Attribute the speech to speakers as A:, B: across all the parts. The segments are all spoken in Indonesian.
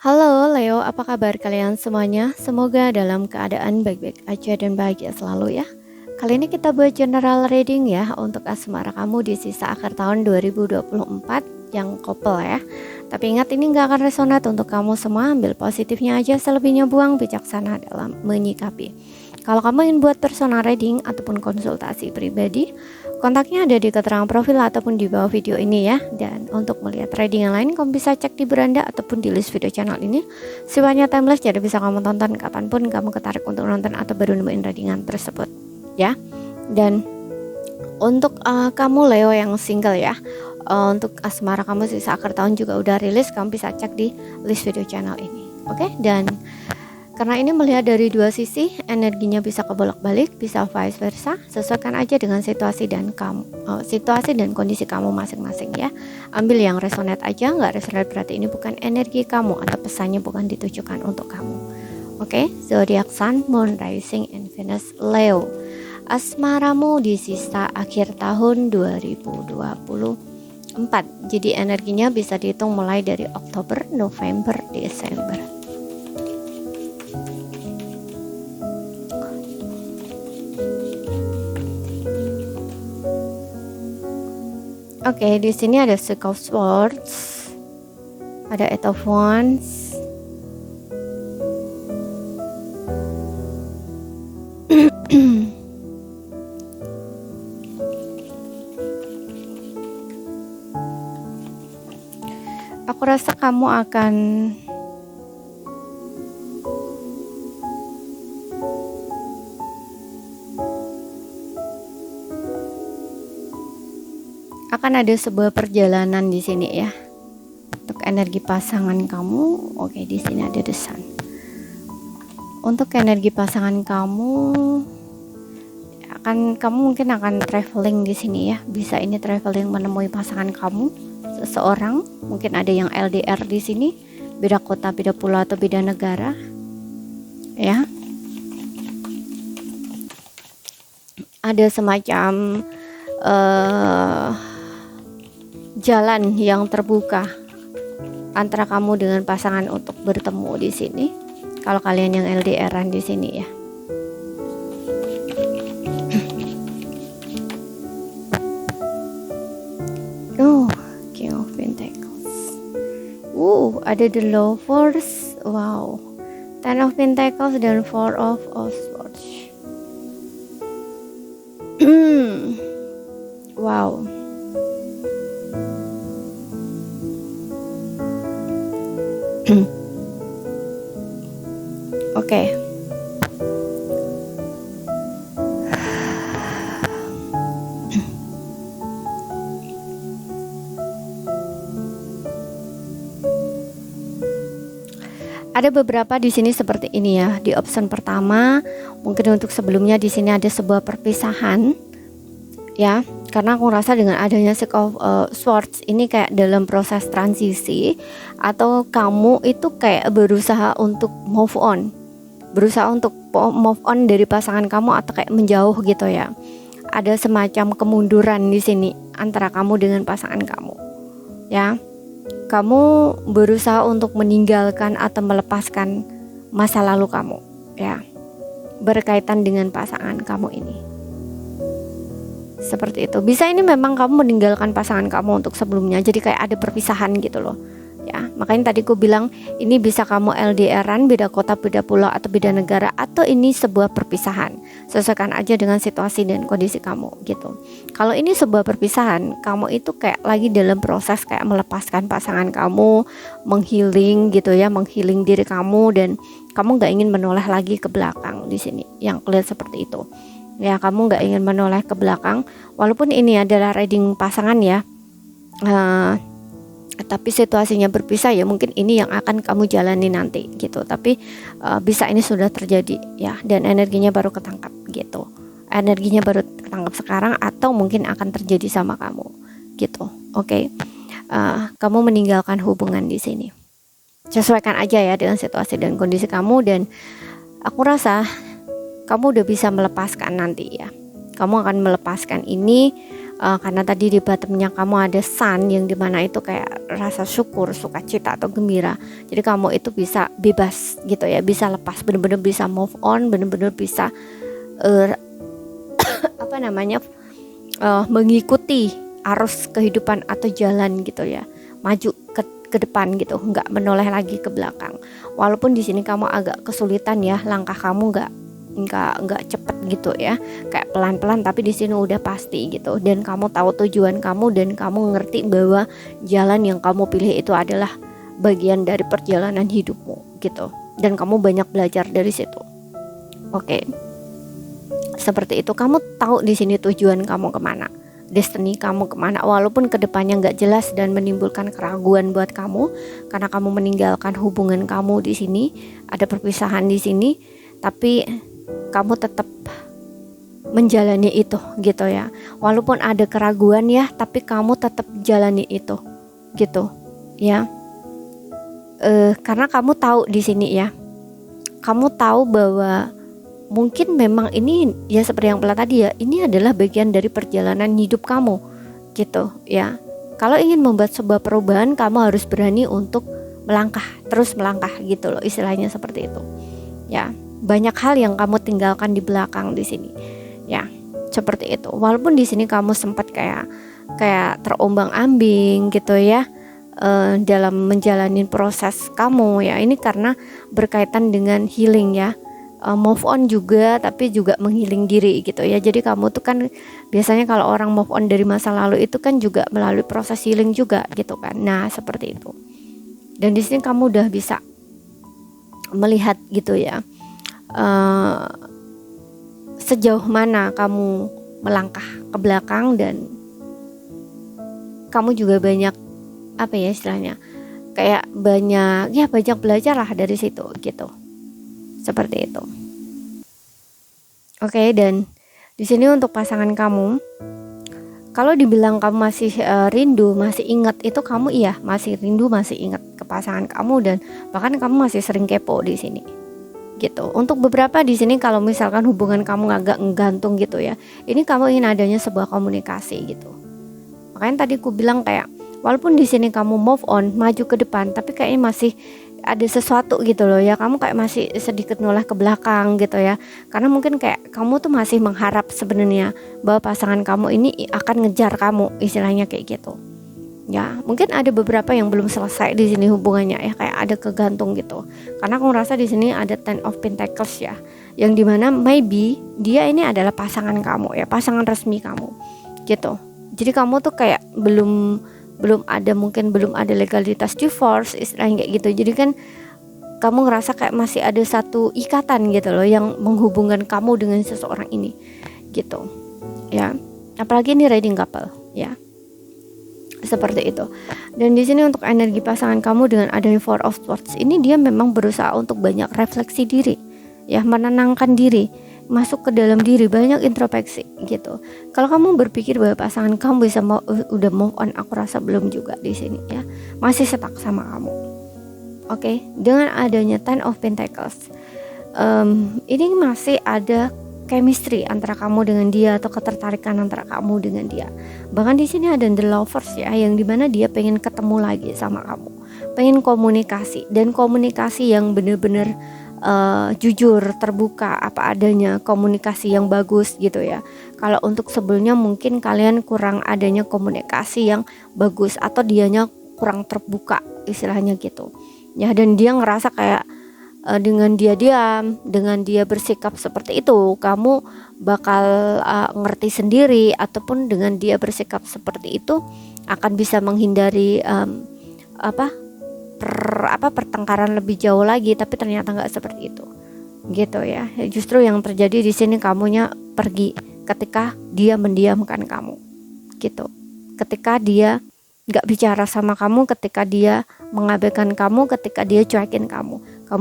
A: Halo Leo, apa kabar kalian semuanya? Semoga dalam keadaan baik-baik aja dan bahagia selalu ya. Kali ini kita buat general reading ya untuk asmara kamu di sisa akhir tahun 2024 yang couple ya. Tapi ingat ini nggak akan resonate untuk kamu semua, ambil positifnya aja, selebihnya buang, bijaksana dalam menyikapi. Kalau kamu ingin buat personal reading ataupun konsultasi pribadi, kontaknya ada di keterangan profil ataupun di bawah video ini ya. Dan untuk melihat reading yang lain, kamu bisa cek di beranda ataupun di list video channel ini. Sifatnya timeless, jadi bisa kamu tonton kapanpun kamu ketarik untuk nonton atau baru nemuin readingan tersebut ya. Dan untuk kamu Leo yang single ya, untuk asmara kamu sisa akhir tahun juga udah rilis, kamu bisa cek di list video channel ini. Oke, dan karena ini melihat dari dua sisi, energinya bisa kebolak-balik, bisa vice versa. Sesuaikan aja dengan situasi dan situasi dan kondisi kamu masing-masing ya. Ambil yang resonate aja, nggak resonate berarti ini bukan energi kamu atau pesannya bukan ditujukan untuk kamu. Oke, zodiak Sun, Moon, Rising, and Venus Leo. Asmaramu di sisa akhir tahun 2024. Jadi energinya bisa dihitung mulai dari Oktober, November, Desember. Oke, di sini ada Six of Swords, ada Eight of Wands, aku rasa kamu akan ada sebuah perjalanan di sini ya. Untuk energi pasangan kamu, oke, di sini ada The Sun. Untuk energi pasangan kamu, kamu mungkin akan traveling di sini ya. Bisa ini traveling menemui pasangan kamu, seseorang, mungkin ada yang LDR di sini, beda kota, beda pulau atau beda negara. Ya. Ada semacam jalan yang terbuka antara kamu dengan pasangan untuk bertemu di sini. Kalau kalian yang LDRan di sini ya. Oh, King of Pentacles. Ada the Lovers. Wow. Ten of Pentacles dan Four of Swords. Wow. Oke. Ada beberapa di sini seperti ini ya. Di option pertama, mungkin untuk sebelumnya di sini ada sebuah perpisahan ya. Karena aku rasa dengan adanya Six of Swords ini kayak dalam proses transisi, atau kamu itu kayak berusaha untuk move on, dari pasangan kamu, atau kayak menjauh gitu ya. Ada semacam kemunduran di sini antara kamu dengan pasangan kamu ya. Kamu berusaha untuk meninggalkan atau melepaskan masa lalu kamu ya, berkaitan dengan pasangan kamu ini. Seperti itu. Bisa ini memang kamu meninggalkan pasangan kamu untuk sebelumnya, jadi kayak ada perpisahan gitu loh ya. Makanya tadi aku bilang ini bisa kamu LDRan, beda kota, beda pulau atau beda negara, atau ini sebuah perpisahan. Sesuaikan aja dengan situasi dan kondisi kamu gitu. Kalau ini sebuah perpisahan, kamu itu kayak lagi dalam proses kayak melepaskan pasangan kamu, menghealing gitu ya, menghealing diri kamu, dan kamu gak ingin menoleh lagi ke belakang di sini. Yang kelihatan seperti itu. Ya, kamu nggak ingin menoleh ke belakang, walaupun ini adalah reading pasangan ya, tapi situasinya berpisah ya, mungkin ini yang akan kamu jalani nanti gitu. Tapi bisa ini sudah terjadi ya, dan energinya baru ketangkap gitu, energinya baru ketangkap sekarang, atau mungkin akan terjadi sama kamu gitu. Oke. Kamu meninggalkan hubungan di sini, sesuaikan aja ya dengan situasi dan kondisi kamu, dan aku rasa kamu udah bisa melepaskan nanti ya. Kamu akan melepaskan ini karena tadi di bottomnya kamu ada sun yang dimana itu kayak rasa syukur, sukacita atau gembira. Jadi kamu itu bisa bebas gitu ya, bisa lepas, bener-bener bisa move on, bener-bener bisa mengikuti arus kehidupan atau jalan gitu ya, maju ke depan gitu, nggak menoleh lagi ke belakang. Walaupun di sini kamu agak kesulitan ya, langkah kamu nggak cepet gitu ya, kayak pelan-pelan, tapi di sini udah pasti gitu, dan kamu tahu tujuan kamu, dan kamu ngerti bahwa jalan yang kamu pilih itu adalah bagian dari perjalanan hidupmu gitu, dan kamu banyak belajar dari situ. Oke. Seperti itu, kamu tahu di sini tujuan kamu kemana, destiny kamu kemana, walaupun kedepannya nggak jelas dan menimbulkan keraguan buat kamu karena kamu meninggalkan hubungan kamu di sini, ada perpisahan di sini, tapi kamu tetap menjalani itu gitu ya, walaupun ada keraguan ya, tapi kamu tetap jalani itu gitu ya. Karena kamu tahu di sini ya, kamu tahu bahwa mungkin memang ini ya seperti yang pelan tadi ya, ini adalah bagian dari perjalanan hidup kamu gitu ya. Kalau ingin membuat sebuah perubahan, kamu harus berani untuk melangkah, terus melangkah gitu loh, istilahnya seperti itu ya. Banyak hal yang kamu tinggalkan di belakang di sini ya, seperti itu. Walaupun di sini kamu sempat kayak terombang-ambing gitu ya, dalam menjalani proses kamu ya. Ini karena berkaitan dengan healing ya, move on juga, tapi juga menghealing diri gitu ya. Jadi kamu tuh kan biasanya kalau orang move on dari masa lalu itu kan juga melalui proses healing juga gitu kan. Nah seperti itu. Dan di sini kamu udah bisa melihat gitu ya, sejauh mana kamu melangkah ke belakang, dan kamu juga banyak apa ya istilahnya, kayak banyak belajar lah dari situ gitu. Seperti itu. Oke, dan di sini untuk pasangan kamu, kalau dibilang kamu masih rindu, masih ingat, itu kamu iya masih rindu, masih ingat ke pasangan kamu, dan bahkan kamu masih sering kepo di sini gitu. Untuk beberapa di sini kalau misalkan hubungan kamu agak nggantung gitu ya, ini kamu ingin adanya sebuah komunikasi gitu. Makanya tadi aku bilang kayak walaupun di sini kamu move on, maju ke depan, tapi kayaknya masih ada sesuatu gitu loh ya, kamu kayak masih sedikit noleh ke belakang gitu ya, karena mungkin kayak kamu tuh masih mengharap sebenarnya bahwa pasangan kamu ini akan ngejar kamu, istilahnya kayak gitu ya. Mungkin ada beberapa yang belum selesai di sini hubungannya ya, kayak ada kegantung gitu, karena aku ngerasa di sini ada Ten of Pentacles ya, yang dimana maybe dia ini adalah pasangan kamu ya, pasangan resmi kamu gitu. Jadi kamu tuh kayak belum ada legalitas divorce, istilahnya kayak gitu. Jadi kan kamu ngerasa kayak masih ada satu ikatan gitu loh yang menghubungkan kamu dengan seseorang ini gitu ya. Apalagi ini riding couple ya, seperti itu. Dan di sini untuk energi pasangan kamu dengan adanya Four of Swords ini, dia memang berusaha untuk banyak refleksi diri ya, menenangkan diri, masuk ke dalam diri, banyak introspeksi gitu. Kalau kamu berpikir bahwa pasangan kamu bisa udah move on, aku rasa belum juga di sini ya, masih stuck sama kamu. Oke, dengan adanya Ten of Pentacles, ini masih ada chemistry antara kamu dengan dia, atau ketertarikan antara kamu dengan dia. Bahkan di sini ada The Lovers ya, yang dimana dia pengen ketemu lagi sama kamu, pengen komunikasi, dan komunikasi yang benar-benar jujur, terbuka, apa adanya, komunikasi yang bagus gitu ya. Kalau untuk sebelumnya mungkin kalian kurang adanya komunikasi yang bagus, atau dianya kurang terbuka, istilahnya gitu ya. Dan dia ngerasa kayak dengan dia diam, dengan dia bersikap seperti itu, kamu bakal ngerti sendiri, ataupun dengan dia bersikap seperti itu akan bisa menghindari pertengkaran lebih jauh lagi. Tapi ternyata nggak seperti itu gitu ya. Justru yang terjadi di sini, kamunya pergi ketika dia mendiamkan kamu gitu, ketika dia nggak bicara sama kamu, ketika dia mengabaikan kamu, ketika dia cuekin kamu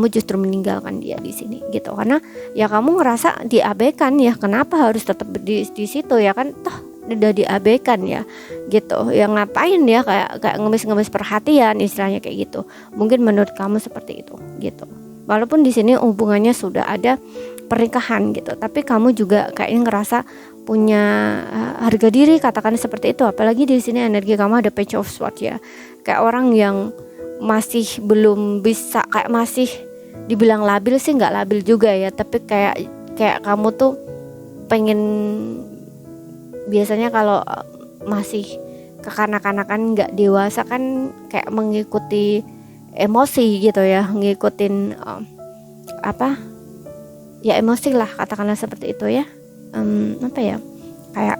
A: justru meninggalkan dia di sini gitu. Karena ya kamu ngerasa diabaikan ya, kenapa harus tetap di situ ya kan, toh udah diabaikan ya gitu, yang ngapain ya kayak ngemis perhatian, istilahnya kayak gitu. Mungkin menurut kamu seperti itu gitu. Walaupun di sini hubungannya sudah ada pernikahan gitu, tapi kamu juga kayaknya ngerasa punya harga diri, katakan seperti itu. Apalagi di sini energi kamu ada Page of Swords ya, kayak orang yang masih belum bisa, kayak masih dibilang labil sih nggak labil juga ya, tapi kayak kamu tuh pengen, biasanya kalau masih kekanak-kanakan nggak dewasa kan kayak mengikuti emosi gitu ya, ngikutin apa ya, emosi lah, katakanlah seperti itu ya. Apa ya, kayak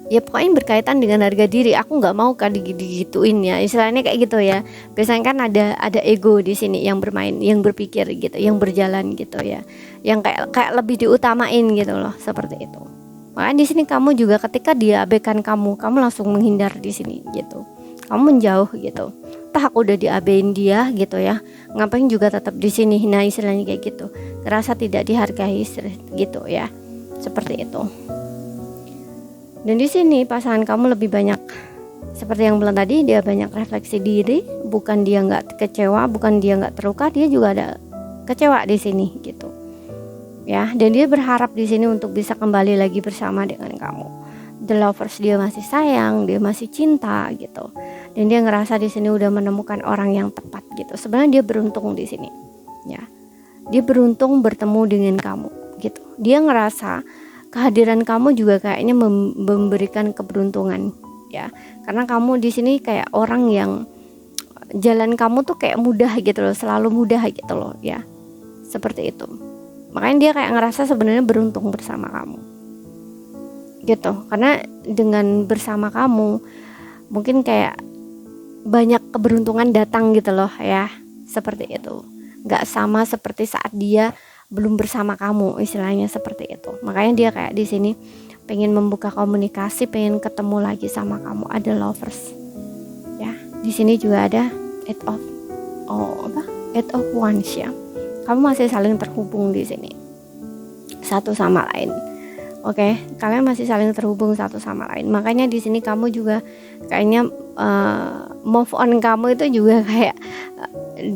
A: ya pokoknya berkaitan dengan harga diri. Aku nggak mau kan digituin ya, istilahnya kayak gitu ya. Biasanya kan ada ego di sini yang bermain, yang berpikir gitu, yang berjalan gitu ya, yang kayak lebih diutamain gitu loh, seperti itu. Makanya di sini kamu juga ketika dia abaikan kamu langsung menghindar di sini gitu, kamu menjauh gitu. Entah aku udah diabein dia gitu ya, ngapain juga tetap di sini. Nah istilahnya kayak gitu, ngerasa tidak dihargai gitu ya, seperti itu. Dan di sini pasangan kamu lebih banyak, seperti yang bilang tadi, dia banyak refleksi diri. Bukan dia nggak kecewa, bukan dia nggak terluka, dia juga ada kecewa di sini gitu ya. Dan dia berharap di sini untuk bisa kembali lagi bersama dengan kamu. The Lovers, dia masih sayang, dia masih cinta gitu. Dan dia ngerasa di sini udah menemukan orang yang tepat gitu. Sebenarnya dia beruntung di sini ya. Dia beruntung bertemu dengan kamu gitu. Dia ngerasa kehadiran kamu juga kayaknya memberikan keberuntungan ya. Karena kamu di sini kayak orang yang jalan kamu tuh kayak mudah gitu loh, selalu mudah gitu loh ya. Seperti itu. Makanya dia kayak ngerasa sebenarnya beruntung bersama kamu gitu. Karena dengan bersama kamu mungkin kayak banyak keberuntungan datang gitu loh ya. Seperti itu. Gak sama seperti saat dia belum bersama kamu, istilahnya seperti itu. Makanya dia kayak di sini pengen membuka komunikasi, pengen ketemu lagi sama kamu. Ada Lovers ya. Di sini juga ada Eight of Wands ya. Kamu masih saling terhubung di sini satu sama lain. Oke, kalian masih saling terhubung satu sama lain. Makanya di sini kamu juga kayaknya move on kamu itu juga kayak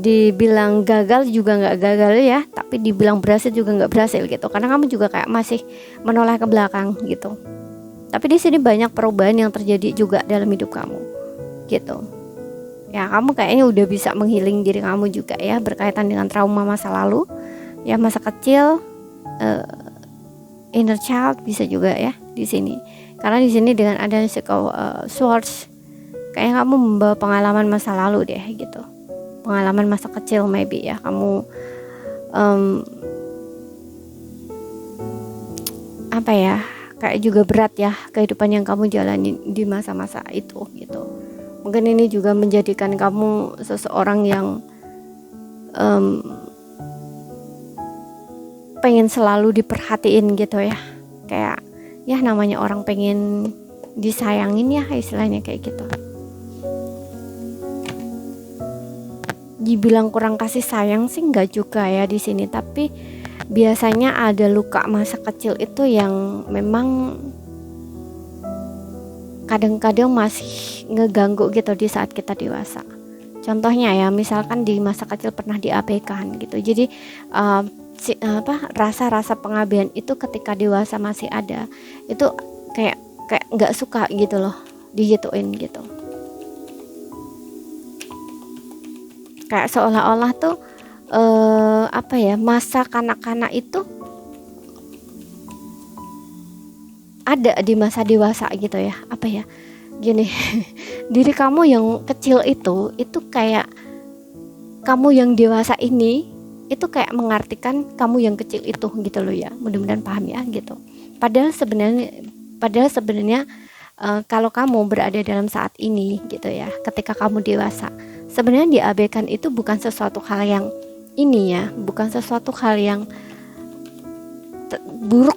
A: dibilang gagal juga nggak gagal ya, tapi dibilang berhasil juga nggak berhasil gitu. Karena kamu juga kayak masih menoleh ke belakang gitu. Tapi di sini banyak perubahan yang terjadi juga dalam hidup kamu gitu. Ya kamu kayaknya udah bisa menghealing diri kamu juga ya, berkaitan dengan trauma masa lalu ya, masa kecil, inner child bisa juga ya di sini. Karena di sini dengan adanya Swords, kayaknya kamu membawa pengalaman masa lalu deh gitu, pengalaman masa kecil maybe ya. Kamu apa ya, kayak juga berat ya kehidupan yang kamu jalani di masa-masa itu gitu. Mungkin ini juga menjadikan kamu seseorang yang pengen selalu diperhatiin gitu ya. Kayak ya namanya orang pengen disayangin ya, istilahnya kayak gitu. Dibilang kurang kasih sayang sih enggak juga ya di sini, tapi biasanya ada luka masa kecil itu yang memang kadang-kadang masih ngeganggu gitu di saat kita dewasa. Contohnya ya, misalkan di masa kecil pernah diabaikan gitu. Jadi rasa-rasa pengabaian itu ketika dewasa masih ada, itu kayak nggak suka gitu loh digituin gitu. Kayak seolah-olah tuh masa kanak-kanak itu ada di masa dewasa gitu ya. Gini diri kamu yang kecil itu kayak kamu yang dewasa ini itu kayak mengartikan kamu yang kecil itu gitu loh ya. Mudah-mudahan paham ya gitu. Padahal sebenarnya kalau kamu berada dalam saat ini gitu ya, ketika kamu dewasa, sebenarnya diabaikan itu bukan sesuatu hal yang ini ya, bukan sesuatu hal yang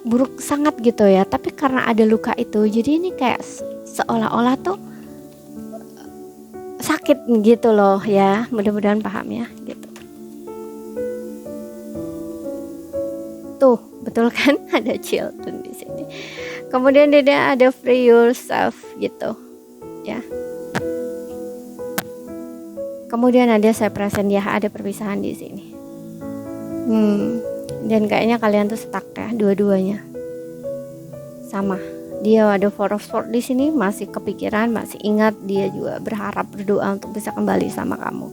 A: buruk sangat gitu ya, tapi karena ada luka itu, jadi ini kayak seolah-olah tuh sakit gitu loh ya. Mudah-mudahan paham ya gitu. Tuh betul kan, ada children di sini. Kemudian dia ada free yourself gitu ya. Kemudian ada separation ya, ada perpisahan di sini. Dan kayaknya kalian tuh stuck ya dua-duanya. sama. Dia ada Four of Swords di sini, masih kepikiran, masih ingat, dia juga berharap, berdoa untuk bisa kembali sama kamu.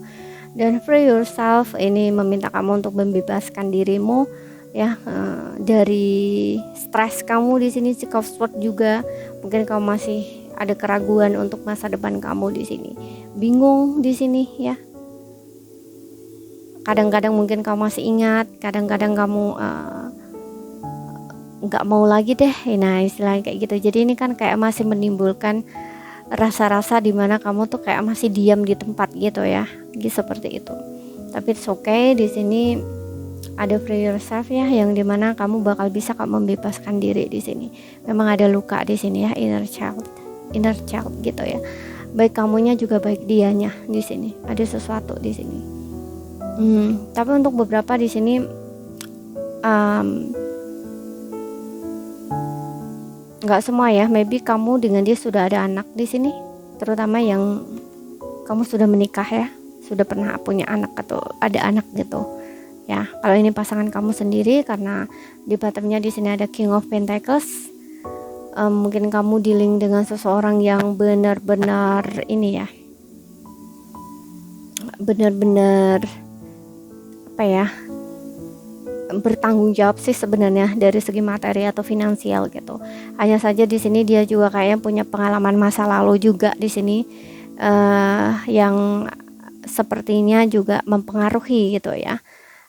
A: Dan free yourself ini meminta kamu untuk membebaskan dirimu ya dari stres kamu di sini. Six of Swords juga, mungkin kamu masih ada keraguan untuk masa depan kamu di sini, bingung di sini ya. Kadang-kadang mungkin kamu masih ingat, kadang-kadang kamu nggak mau lagi deh, nah istilahnya kayak gitu. Jadi ini kan kayak masih menimbulkan rasa-rasa dimana kamu tuh kayak masih diam di tempat gitu ya, gitu seperti itu. Tapi it's okay, di sini ada free yourself ya, yang dimana kamu bakal bisa membebaskan diri di sini. Memang ada luka di sini ya, inner child gitu ya. Baik kamunya juga baik dianya di sini. Ada sesuatu di sini. Tapi untuk beberapa di sini nggak semua ya, maybe kamu dengan dia sudah ada anak di sini, terutama yang kamu sudah menikah ya, sudah pernah punya anak atau ada anak gitu ya. Kalau ini pasangan kamu sendiri, karena di bottomnya di sini ada King of Pentacles, mungkin kamu dealing dengan seseorang yang benar-benar ini ya, benar-benar apa ya, bertanggung jawab sih sebenarnya dari segi materi atau finansial gitu. Hanya saja di sini dia juga kayaknya punya pengalaman masa lalu juga di sini yang sepertinya juga mempengaruhi gitu ya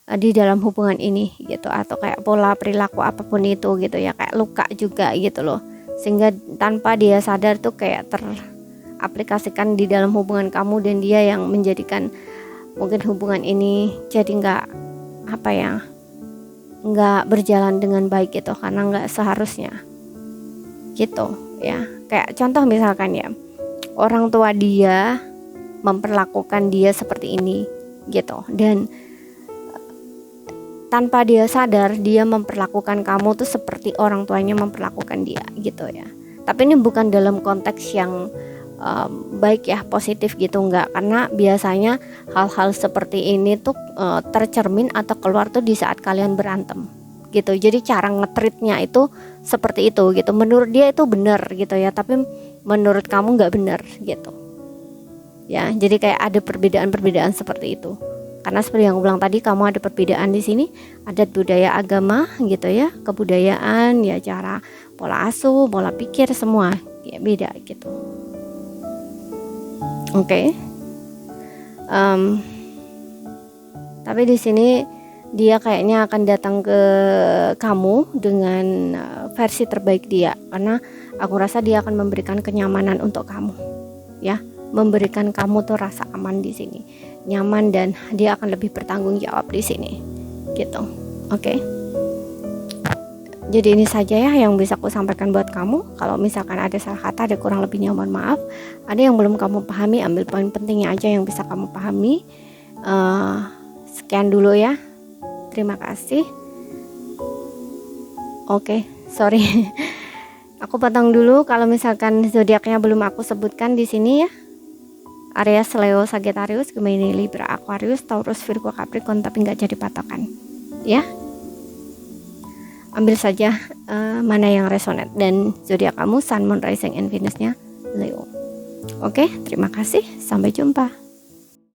A: di dalam hubungan ini gitu, atau kayak pola perilaku apapun itu gitu ya, kayak luka juga gitu loh, sehingga tanpa dia sadar tuh kayak teraplikasikan di dalam hubungan kamu, dan dia yang menjadikan mungkin hubungan ini jadi nggak berjalan dengan baik gitu, karena nggak seharusnya gitu ya. Kayak contoh misalkan ya, orang tua dia memperlakukan dia seperti ini gitu, dan tanpa dia sadar dia memperlakukan kamu tuh seperti orang tuanya memperlakukan dia gitu ya. Tapi ini bukan dalam konteks yang baik ya, positif gitu, enggak, karena biasanya hal-hal seperti ini tuh tercermin atau keluar tuh di saat kalian berantem gitu. Jadi cara ngetritnya itu seperti itu gitu, menurut dia itu benar gitu ya, tapi menurut kamu nggak benar gitu ya. Jadi kayak ada perbedaan-perbedaan seperti itu, karena seperti yang aku bilang tadi, kamu ada perbedaan di sini, adat budaya agama gitu ya, kebudayaan ya, cara pola asuh, pola pikir, semua ya beda gitu. Oke. Tapi di sini dia kayaknya akan datang ke kamu dengan versi terbaik dia, karena aku rasa dia akan memberikan kenyamanan untuk kamu ya, memberikan kamu tuh rasa aman di sini, nyaman, dan dia akan lebih bertanggung jawab di sini gitu. Oke. Jadi ini saja ya yang bisa aku sampaikan buat kamu. Kalau misalkan ada salah kata, ada kurang lebihnya mohon maaf. Ada yang belum kamu pahami, ambil poin pentingnya aja yang bisa kamu pahami. Sekian dulu ya. Terima kasih. Oke, sorry. Aku potong dulu. Kalau misalkan zodiaknya belum aku sebutkan di sini ya. Aries, Leo, Sagittarius, Gemini, Libra, Aquarius, Taurus, Virgo, Capricorn, tapi nggak jadi patokan. Ya. Ambil saja mana yang resonate, dan zodiak kamu Sun, Moon, Rising, and Venus-nya Leo. Oke, terima kasih. Sampai jumpa.